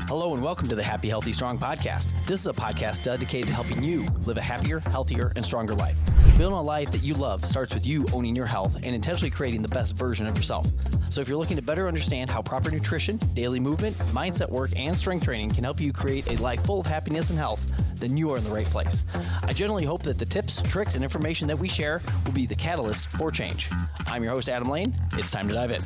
Hello and welcome to the Happy, Healthy, Strong podcast. This is a podcast dedicated to helping you live a happier, healthier, and stronger life. Building a life that you love starts with you owning your health and intentionally creating the best version of yourself. So if you're looking to better understand how proper nutrition, daily movement, mindset work, and strength training can help you create a life full of happiness and health, then you are in the right place. I generally hope that the tips, tricks, and information that we share will be the catalyst for change. I'm your host, Adam Lane. It's time to dive in.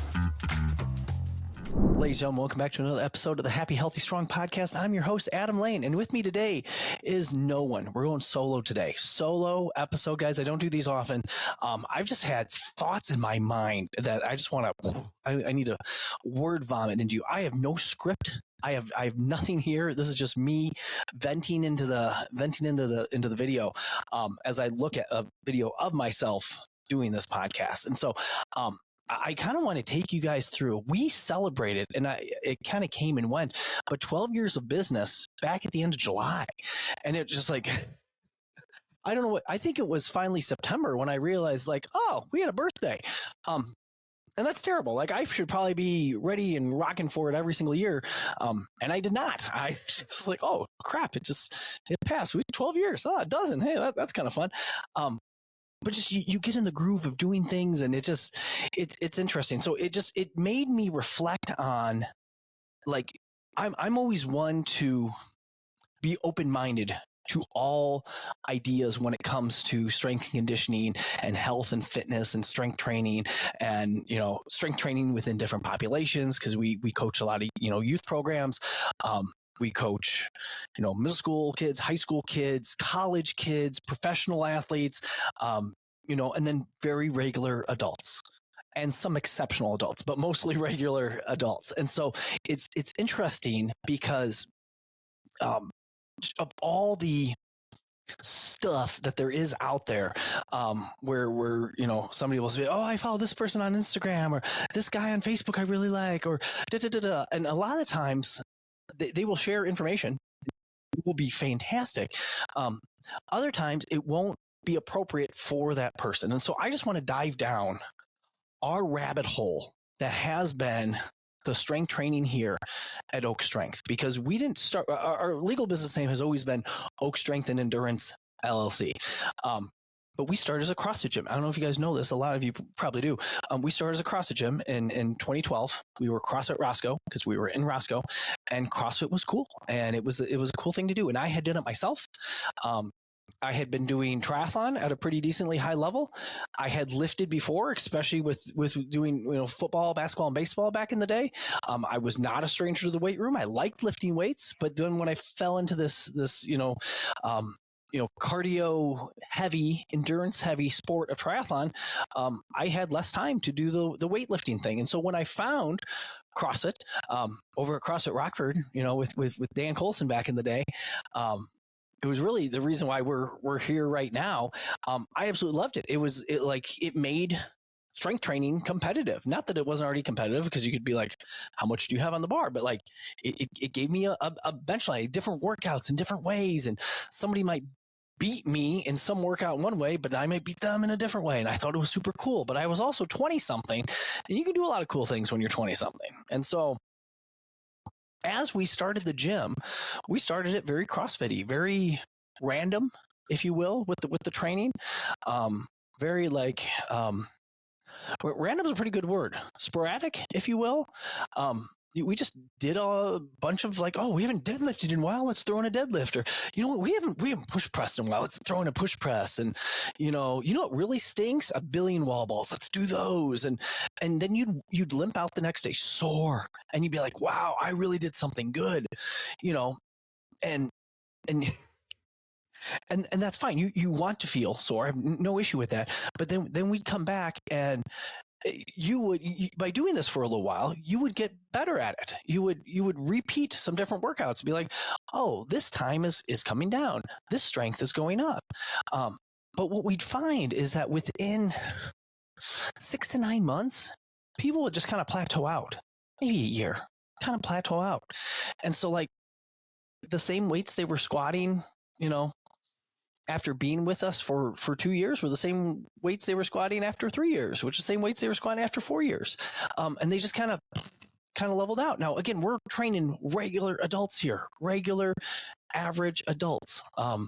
Ladies and gentlemen, welcome back to another episode of the Happy, Healthy, Strong podcast. I'm your host, Adam Lane, and with me today is no one. We're going solo today. Solo episode, guys. I don't do these often. I've just had thoughts in my mind that I just want to, I need to word vomit into you. I have no script. I have nothing here. This is just me venting into the video as I look at a video of myself doing this podcast. And so, I kind of want to take you guys through. We celebrated, and it kind of came and went, but 12 years of business back at the end of July. And it just like, I don't know what, I think it was finally September when I realized like, oh, we had a birthday. And that's terrible. Like I should probably be ready and rocking for it every single year. And I did not. I was like, oh crap, it passed. We 12 years. Oh, it doesn't. Hey, that's kind of fun. But just you get in the groove of doing things, and it's interesting. So it made me reflect on, like, I'm always one to be open-minded to all ideas when it comes to strength and conditioning and health and fitness and strength training, and strength training within different populations, because we coach a lot of youth programs. We coach, middle school kids, high school kids, college kids, professional athletes, and then very regular adults and some exceptional adults, but mostly regular adults. And so it's interesting because of all the stuff that there is out there, where somebody will say, oh, I follow this person on Instagram, or this guy on Facebook I really like, or da-da-da-da. And a lot of times they will share information. It will be fantastic. Other times it won't be appropriate for that person. And so I just want to dive down our rabbit hole that has been the strength training here at Oak Strength, because we didn't start, our legal business name has always been Oak Strength and Endurance LLC. But we started as a CrossFit gym. I don't know if you guys know this. A lot of you probably do. We started as a CrossFit gym in 2012. We were CrossFit Roscoe because we were in Roscoe, and CrossFit was cool. And it was a cool thing to do. And I had done it myself. I had been doing triathlon at a pretty decently high level. I had lifted before, especially with doing football, basketball, and baseball back in the day. I was not a stranger to the weight room. I liked lifting weights, but then when I fell into this cardio heavy, endurance heavy sport of triathlon, I had less time to do the weightlifting thing. And so when I found CrossFit over at CrossFit Rockford, with Dan Colson back in the day, it was really the reason why we're here right now. I absolutely loved it. It made strength training competitive. Not that it wasn't already competitive, because you could be like, how much do you have on the bar? But like it gave me a benchline, different workouts in different ways, and somebody might beat me in some workout one way, but I might beat them in a different way. And I thought it was super cool. But I was also 20 something, and you can do a lot of cool things when you're 20 something. And so as we started the gym, we started it very CrossFit-y, very random, if you will, with the training. Very like, random is a pretty good word. Sporadic, if you will. We just did a bunch of like, oh, we haven't deadlifted in a while, let's throw in a deadlift. Or, we haven't push pressed in a while, let's throw in a push press. And what really stinks? 1 billion wall balls. Let's do those. And then you'd limp out the next day sore, and you'd be like, wow, I really did something good. And that's fine. You want to feel sore. I have no issue with that. But then we'd come back, and by doing this for a little while, you would get better at it. You would repeat some different workouts and be like, oh, this time is coming down. This strength is going up. But what we'd find is that within 6 to 9 months, people would just kind of plateau out. Maybe a year, kind of plateau out. And so like the same weights they were squatting, after being with us for 2 years, were the same weights they were squatting after 3 years, which is the same weights they were squatting after 4 years. And they just kind of kind of leveled out. Now, again, we're training regular adults here, regular average adults. And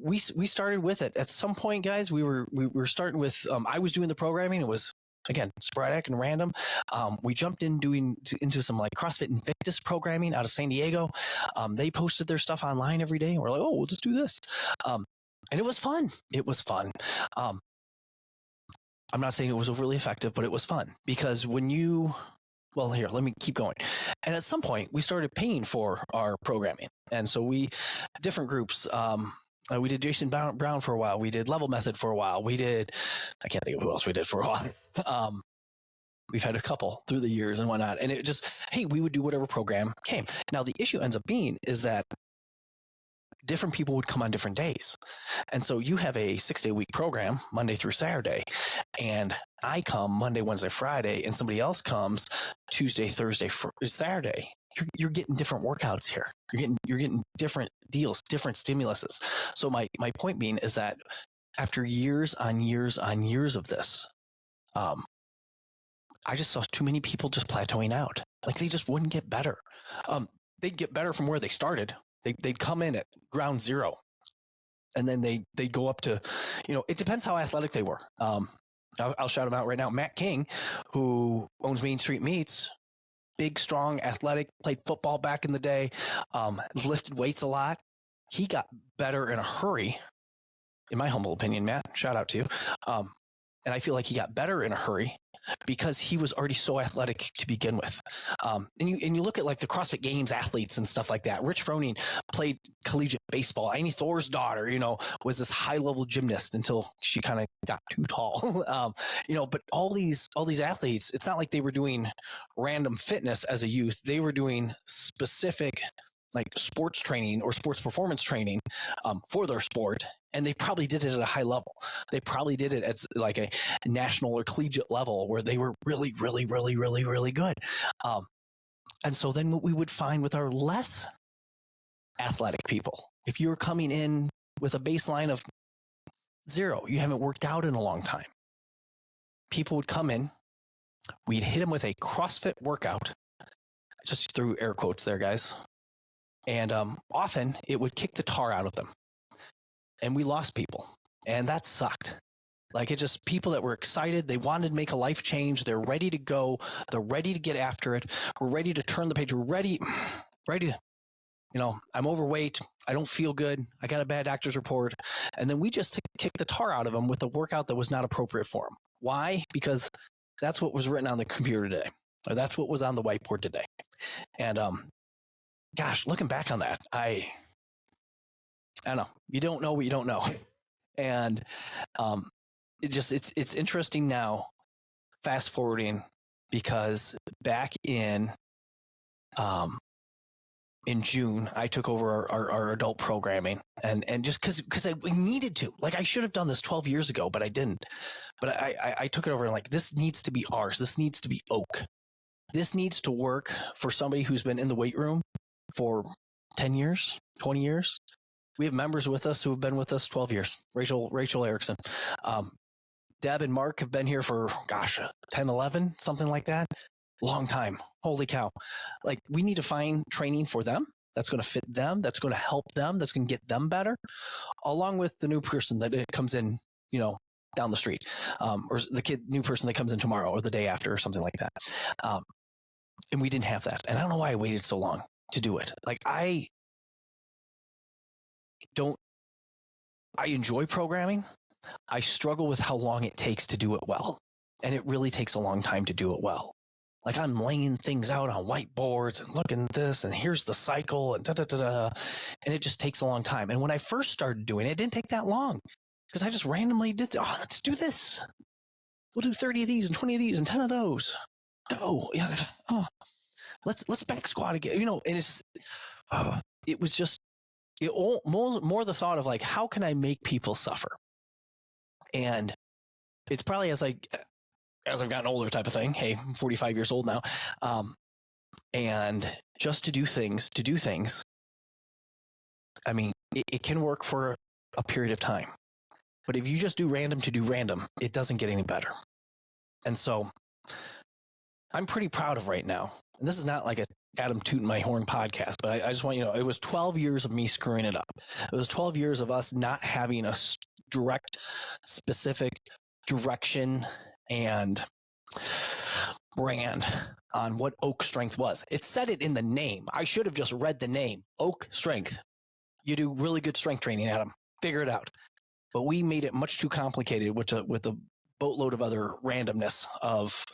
we started with it. At some point, guys, we were starting with, I was doing the programming. It was, again, sporadic and random. We jumped into some like CrossFit Invictus programming out of San Diego. They posted their stuff online every day. And we're like, oh, we'll just do this. And it was fun. It was fun. I'm not saying it was overly effective, but it was fun because well, here, let me keep going. And at some point, we started paying for our programming. And so different groups, we did Jason Brown for a while. We did Level Method for a while. I can't think of who else we did for a while. We've had a couple through the years and whatnot. And it just, hey, we would do whatever program came. Now, the issue ends up being is that different people would come on different days. And so you have a 6-day week program, Monday through Saturday, and I come Monday, Wednesday, Friday, and somebody else comes Tuesday, Thursday, Saturday. You're getting different workouts here. You're getting different deals, different stimuluses. So my point being is that after years on years on years of this, I just saw too many people just plateauing out. Like they just wouldn't get better. They'd get better from where they started. They'd come in at ground zero, and then they'd go up to, it depends how athletic they were. I'll shout him out right now. Matt King, who owns Main Street Meats, big, strong, athletic, played football back in the day, lifted weights a lot. He got better in a hurry, in my humble opinion, Matt. Shout out to you. And I feel like he got better in a hurry because he was already so athletic to begin with. And you look at like the CrossFit Games athletes and stuff like that. Rich Froning played collegiate baseball. Amy Thor's daughter, was this high level gymnast until she kind of got too tall. But all these athletes, it's not like they were doing random fitness as a youth. They were doing specific like sports training or sports performance training for their sport. And they probably did it at a high level. They probably did it at like a national or collegiate level where they were really, really, really, really, really good. And so then what we would find with our less athletic people, if you're coming in with a baseline of 0, you haven't worked out in a long time, people would come in, we'd hit them with a CrossFit workout, just through air quotes there, guys. And often it would kick the tar out of them. And we lost people, and that sucked. Like people that were excited, they wanted to make a life change. They're ready to go. They're ready to get after it. We're ready to turn the page. We're ready. I'm overweight. I don't feel good. I got a bad doctor's report. And then we just kicked the tar out of them with a workout that was not appropriate for them. Why? Because that's what was written on the computer today, or that's what was on the whiteboard today. And gosh, looking back on that, I don't know. You don't know what you don't know. And it's interesting now, fast forwarding, because back in June, I took over our adult programming and just because we needed to. Like I should have done this 12 years ago, but I didn't. But I took it over and like, this needs to be ours. This needs to be Oak. This needs to work for somebody who's been in the weight room for 10 years, 20 years. We have members with us who have been with us 12 years. Rachel Erickson. Deb and Mark have been here for, 10, 11, something like that. Long time. Holy cow. Like we need to find training for them that's going to fit them, that's going to help them, that's going to get them better, along with the new person that comes in, down the street, or the new person that comes in tomorrow or the day after or something like that. And we didn't have that. And I don't know why I waited so long to do it. Like I enjoy programming. I struggle with how long it takes to do it well. And it really takes a long time to do it well. Like I'm laying things out on whiteboards and looking at this and here's the cycle and and it just takes a long time. And when I first started doing it, it didn't take that long because I just randomly did, let's do this. We'll do 30 of these and 20 of these and 10 of those. Let's back squat again, and it's it was just more the thought of like, how can I make people suffer? And it's probably as I've gotten older type of thing. Hey, I'm 45 years old now. And just to do things. I mean, it can work for a period of time, but if you just do random to do random, it doesn't get any better. And so I'm pretty proud of right now and this is not like a Adam tooting my horn podcast, but I just want you to know, it was 12 years of me screwing it up. It was 12 years of us not having a direct, specific direction and brand on what Oak Strength was. It said it in the name. I should have just read the name, Oak Strength. You do really good strength training, Adam. Figure it out. But we made it much too complicated with a boatload of other randomness of,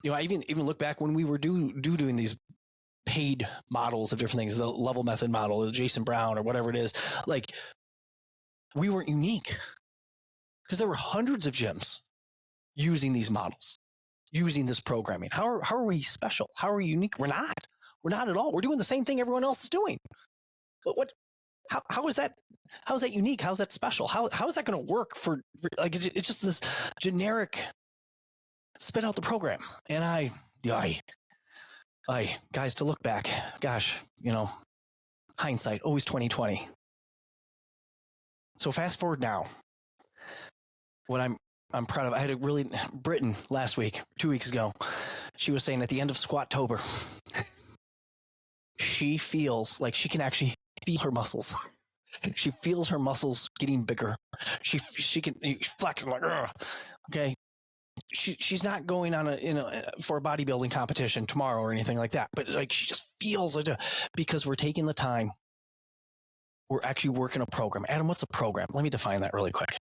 I even look back when we were doing these paid models of different things, the level method model, the Jason Brown or whatever it is. Like, we weren't unique because there were hundreds of gyms using these models, using this programming. How are we special? How are we unique? We're not at all. We're doing the same thing everyone else is doing. But how is that? How is that unique? How is that special? How is that going to work for like, it's just this generic spit out the program. And I guys, to look back, gosh, hindsight, always 2020. So fast forward now, what I'm proud of. I had a really, Britain last week, 2 weeks ago, she was saying at the end of Squattober, she feels like she can actually feel her muscles. She feels her muscles getting bigger. She can flex. I'm like, ugh. Okay. She's not going on for a bodybuilding competition tomorrow or anything like that, but like she just feels like, because we're taking the time. We're actually working a program. Adam, what's a program? Let me define that really quick.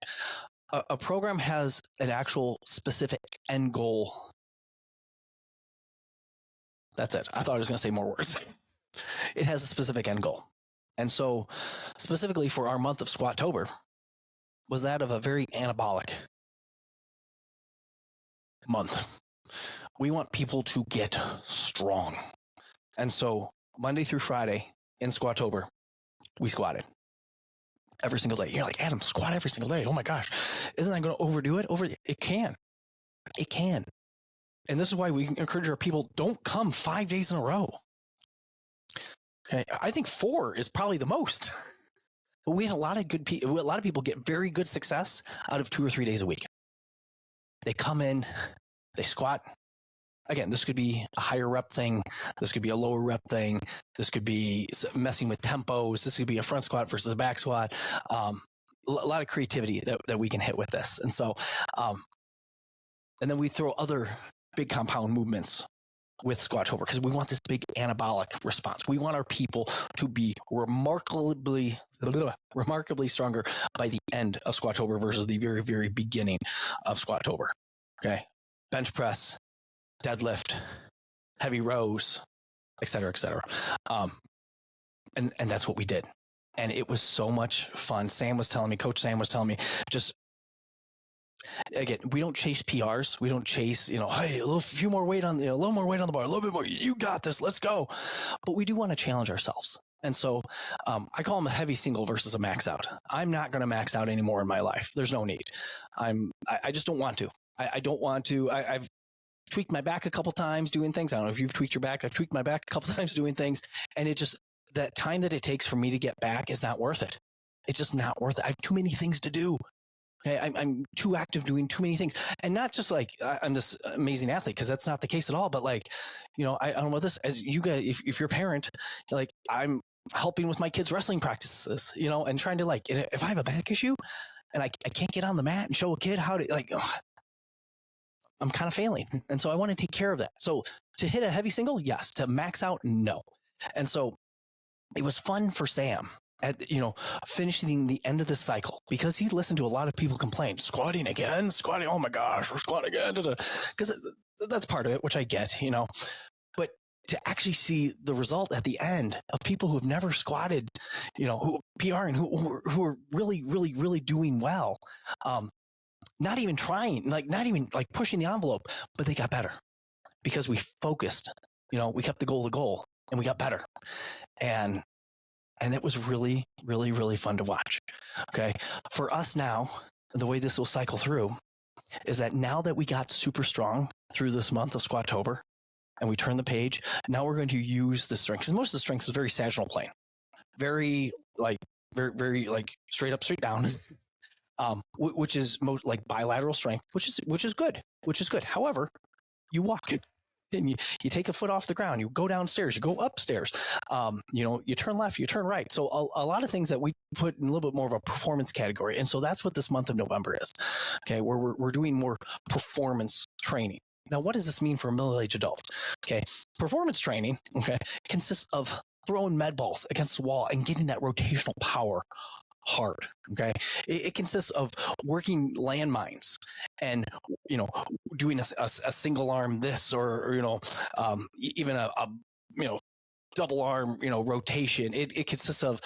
A program has an actual specific end goal. That's it. I thought I was going to say more words. It has a specific end goal. And so specifically for our month of Squattober was that of a very anabolic month. We want people to get strong. And so Monday through Friday in Squattober, we squatted every single day. You're like, Adam, squat every single day. Oh my gosh. Isn't that going to overdo it? It can. And this is why we encourage our people, don't come 5 days in a row. Okay. I think 4 is probably the most. But we had a lot of people get very good success out of 2 or 3 days a week. They come in, they squat. Again, this could be a higher rep thing. This could be a lower rep thing. This could be messing with tempos. This could be a front squat versus a back squat. A lot of creativity that we can hit with this. And so, and then we throw other big compound movements with Squattober because we want this big anabolic response. We want our people to be remarkably stronger by the end of Squattober versus the very, very beginning of Squattober. Okay. Bench press, deadlift, heavy rows, et cetera, et cetera. And that's what we did. And it was so much fun. Coach Sam was telling me, just, again, we don't chase PRs. We don't chase, hey, a little more weight on the bar, a little bit more. You got this. Let's go. But we do want to challenge ourselves. And so I call them a heavy single versus a max out. I'm not going to max out anymore in my life. There's no need. I just don't want to. I don't want to. I've tweaked my back a couple times doing things. I don't know if you've tweaked your back. I've tweaked my back a couple times doing things. And it just, that time that it takes for me to get back is not worth it. It's just not worth it. I have too many things to do. Okay, I'm too active doing too many things, and not just like I'm this amazing athlete, because that's not the case at all. But like, I don't know about this as you guys, if you're a parent, you're like, I'm helping with my kids' wrestling practices, and trying to like, if I have a back issue and I can't get on the mat and show a kid how to I'm kind of failing. And so I want to take care of that. So to hit a heavy single, yes. To max out, no. And so it was fun for Sam at, finishing the end of the cycle, because he listened to a lot of people complain, squatting. Oh my gosh, we're squatting again. Because that's part of it, which I get, but to actually see the result at the end of people who have never squatted, who PR and who are really, really, really doing well. Not even trying, not even pushing the envelope, but they got better because we focused, we kept the goal and we got better. And it was really, really, really fun to watch. Okay. For us now, the way this will cycle through is that now that we got super strong through this month of Squattober and we turn the page, now we're going to use the strength, because most of the strength was very sagittal plane, very straight up, straight down. Which is most like bilateral strength, which is good. However, you walk and you take a foot off the ground, you go downstairs, you go upstairs, you turn left, you turn right. So a lot of things that we put in a little bit more of a performance category. And so that's what this month of November is. Okay. Where we're doing more performance training. Now, what does this mean for middle-aged adults? Okay. Performance training, okay, consists of throwing med balls against the wall and getting that rotational power hard. Okay. It consists of working landmines and, doing a single arm this or even a double arm, rotation. It consists of,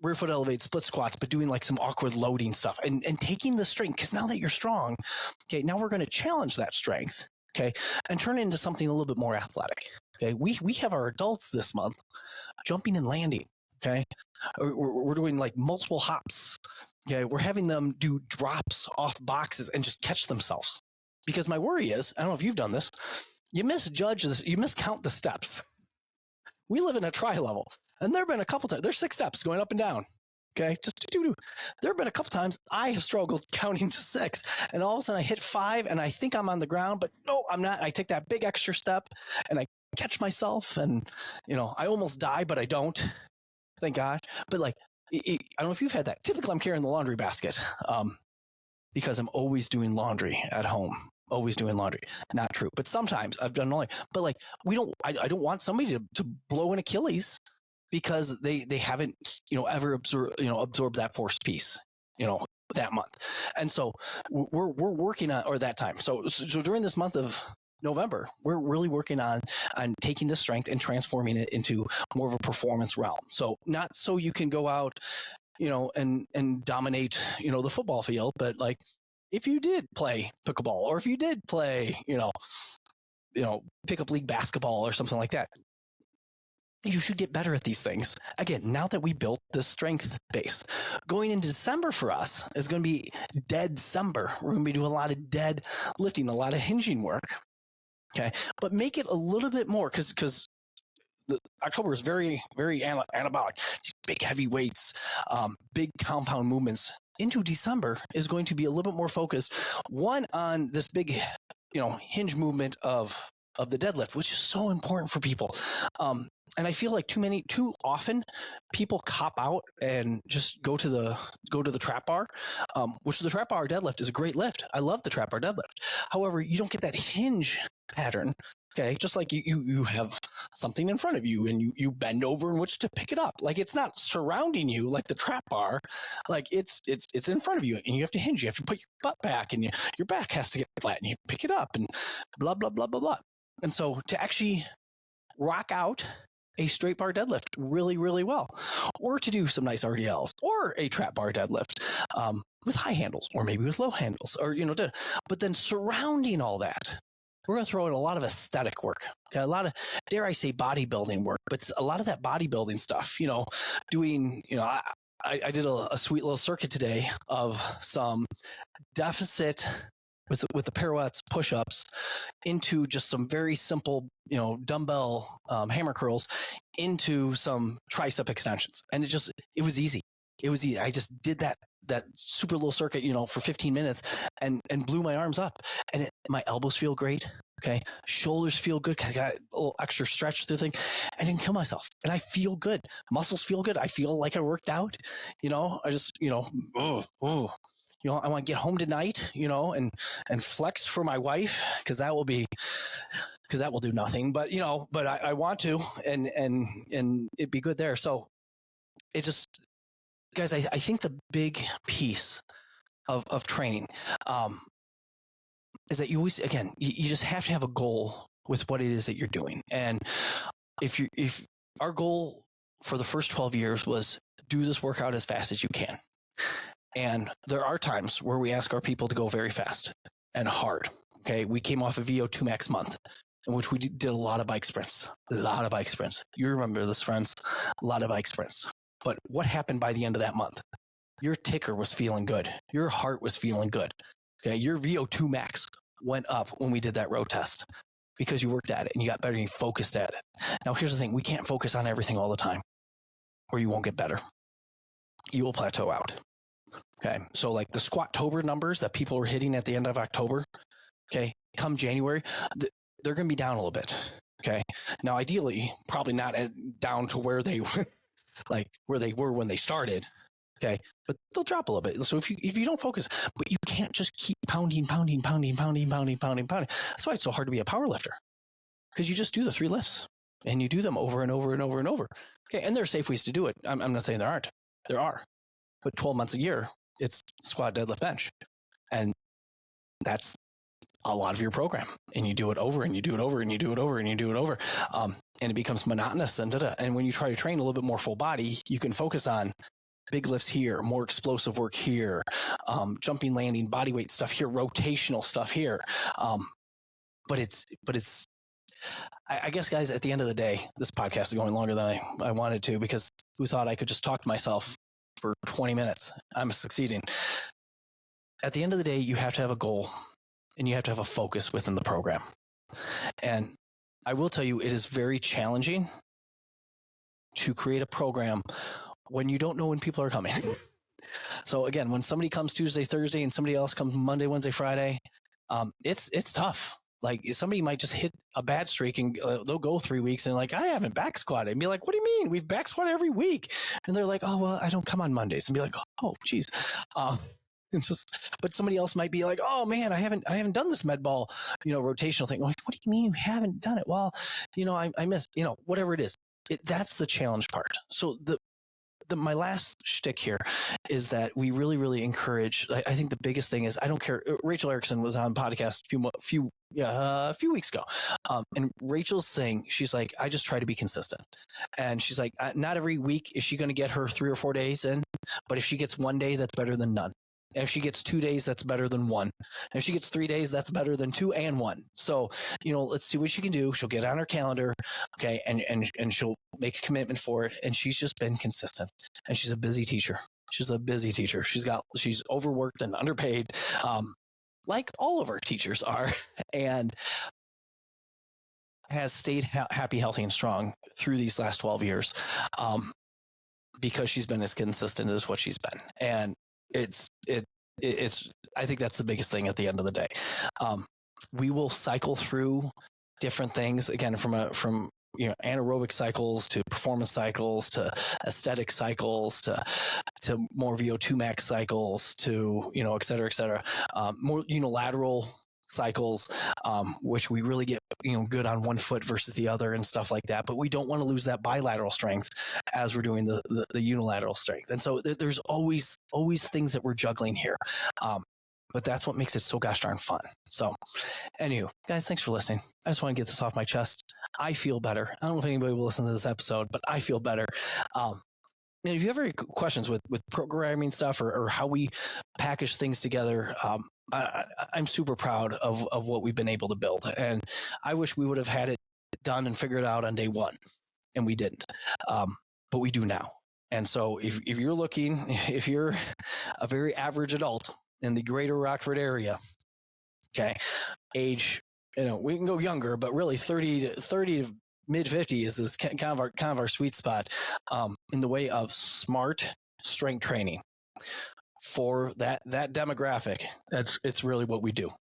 rear foot elevated split squats, but doing like some awkward loading stuff and taking the strength. Cause now that you're strong, okay, now we're going to challenge that strength. Okay. And turn it into something a little bit more athletic. Okay. We have our adults this month jumping and landing. Okay. We're doing like multiple hops. Okay. We're having them do drops off boxes and just catch themselves. Because my worry is, I don't know if you've done this, you misjudge this, you miscount the steps. We live in a tri-level, and there have been a couple times, there's 6 steps going up and down. Okay. Just there have been a couple times I have struggled counting to 6, and all of a sudden I hit 5 and I think I'm on the ground, but no, I'm not. I take that big extra step and I catch myself and, I almost die, but I don't. Thank God. But I don't know if you've had that. Typically I'm carrying the laundry basket, because I'm always doing laundry at home. Always doing laundry. Not true. But sometimes I've done laundry. But I don't want somebody to blow an Achilles because they haven't, ever absorbed that force piece, that month. And so we're working on, or that time. So during this month of November, we're really working on taking this strength and transforming it into more of a performance realm. So not so you can go out, and dominate, the football field, but if you did play pickleball, or if you did play, pickup league basketball or something like that, you should get better at these things. Again, now that we built this strength base, going into December for us is going to be dead December. We're going to be doing a lot of dead lifting, a lot of hinging work. Okay. But make it a little bit more because October is very, very anabolic. These big heavy weights, big compound movements. Into December is going to be a little bit more focused, one, on this big, hinge movement of the deadlift, which is so important for people. And I feel like too often people cop out and just go to the trap bar, which the trap bar deadlift is a great lift. I love the trap bar deadlift. However, you don't get that hinge pattern. Okay. Just like you have something in front of you and you bend over in which to pick it up. It's not surrounding you like the trap bar. It's in front of you and you have to hinge. You have to put your butt back and your back has to get flat and you pick it up and blah, blah, blah, blah, blah. And so to actually rock out a straight bar deadlift really, really well, or to do some nice RDLs or a trap bar deadlift with high handles or maybe with low handles or, but then surrounding all that, we're going to throw in a lot of aesthetic work. Okay, a lot of, dare I say, bodybuilding work, but a lot of that bodybuilding stuff, doing, I did a sweet little circuit today of some deficit with the pirouettes, push-ups, into just some very simple, dumbbell hammer curls into some tricep extensions. And it was easy. It was easy. I just did that super little circuit, for 15 minutes and blew my arms up, and my elbows feel great. Okay. Shoulders feel good because I got a little extra stretch through the thing. I didn't kill myself and I feel good. Muscles feel good. I feel like I worked out, I just, I want to get home tonight, and flex for my wife because that will do nothing. But but I want to, and it'd be good there. So it just, guys, I think the big piece of training is that you always, again, you just have to have a goal with what it is that you're doing. And if our goal for the first 12 years was do this workout as fast as you can. And there are times where we ask our people to go very fast and hard. Okay. We came off a VO2 max month in which we did a lot of bike sprints, You remember this, friends, a lot of bike sprints. But what happened by the end of that month? Your ticker was feeling good. Your heart was feeling good. Okay. Your VO2 max went up when we did that road test because you worked at it and you got better and you focused at it. Now, here's the thing. We can't focus on everything all the time or you won't get better. You will plateau out. Okay. So like the Squattober numbers that people are hitting at the end of October, okay, come January, they're going to be down a little bit. Okay. Now, ideally, probably not down to where they were when they started. Okay. But they'll drop a little bit. So if you don't focus, but you can't just keep pounding. That's why it's so hard to be a power lifter, because you just do the 3 lifts and you do them over and over and over and over. Okay. And there are safe ways to do it. I'm not saying there aren't. There are. But 12 months a year, it's squat, deadlift, bench. And that's a lot of your program, and you do it over and you do it over and you do it over and you do it over. And it becomes monotonous and And when you try to train a little bit more full body, you can focus on big lifts here, more explosive work here, jumping, landing, body weight stuff here, rotational stuff here. But it's, I guess, guys, at the end of the day, this podcast is going longer than I wanted to, because who thought I could just talk to myself for 20 minutes? I'm succeeding. At the end of the day, you have to have a goal and you have to have a focus within the program. And I will tell you, it is very challenging to create a program when you don't know when people are coming. So again, when somebody comes Tuesday, Thursday, and somebody else comes Monday, Wednesday, Friday, it's tough. Like, somebody might just hit a bad streak and they'll go 3 weeks and like, I haven't back squatted. And be like, what do you mean? We've back squatted every week. And they're like, oh, well, I don't come on Mondays. And be like, oh, geez. But somebody else might be like, oh man, I haven't done this med ball, rotational thing. Like, what do you mean you haven't done it? Well, I missed, whatever it is. That's the challenge part. So my last shtick here is that we really, really encourage. I think the biggest thing is, I don't care. Rachel Erickson was on podcast a few weeks ago, and Rachel's thing, she's like, I just try to be consistent, and she's like, not every week is she going to get her 3 or 4 days in, but if she gets 1 day, that's better than none. If she gets 2 days, that's better than 1. If she gets 3 days, that's better than 2 and 1. So, let's see what she can do. She'll get on her calendar. Okay. And she'll make a commitment for it. And she's just been consistent, and she's a busy teacher. She's overworked and underpaid, like all of our teachers are, and has stayed happy, healthy, and strong through these last 12 years, because she's been as consistent as what she's been. And it's I think that's the biggest thing at the end of the day. We will cycle through different things, again, from anaerobic cycles to performance cycles to aesthetic cycles to more VO2 max cycles to et cetera, more unilateral cycles, which we really get good on one foot versus the other and stuff like that. But we don't want to lose that bilateral strength as we're doing the unilateral strength. And so there's always things that we're juggling here. But that's what makes it so gosh darn fun. So anywho, guys, thanks for listening. I just want to get this off my chest. I feel better. I don't know if anybody will listen to this episode, but I feel better. And if you have any questions with programming stuff or how we package things together, I'm super proud of what we've been able to build. And I wish we would have had it done and figured out on day one, and we didn't. But we do now. And so if you're a very average adult in the greater Rockford area, okay, age, we can go younger, but really 30 to mid 50s is kind of our sweet spot, in the way of smart strength training for that demographic. It's really what we do.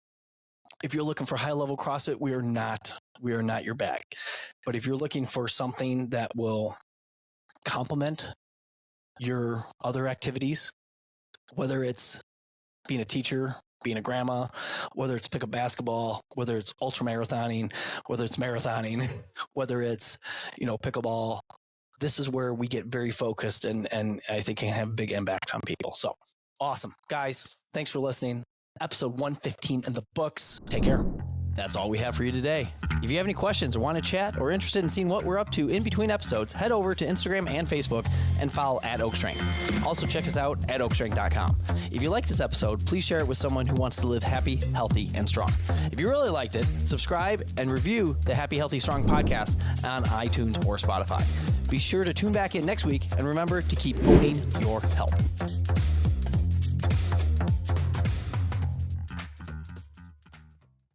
If you're looking for high level CrossFit, we are not your bag. But if you're looking for something that will complement your other activities, whether it's being a teacher, being a grandma, whether it's pick up basketball, whether it's ultra marathoning, whether it's marathoning, whether it's, pickleball, this is where we get very focused and I think can have a big impact on people. So awesome. Guys, thanks for listening. Episode 115 in the books. Take care. That's all we have for you today. If you have any questions or want to chat or interested in seeing what we're up to in between episodes, head over to Instagram and Facebook and follow @OakStrength. Also check us out at oakstrength.com. If you like this episode, please share it with someone who wants to live happy, healthy, and strong. If you really liked it, subscribe and review the Happy, Healthy, Strong podcast on iTunes or Spotify. Be sure to tune back in next week and remember to keep owning your health.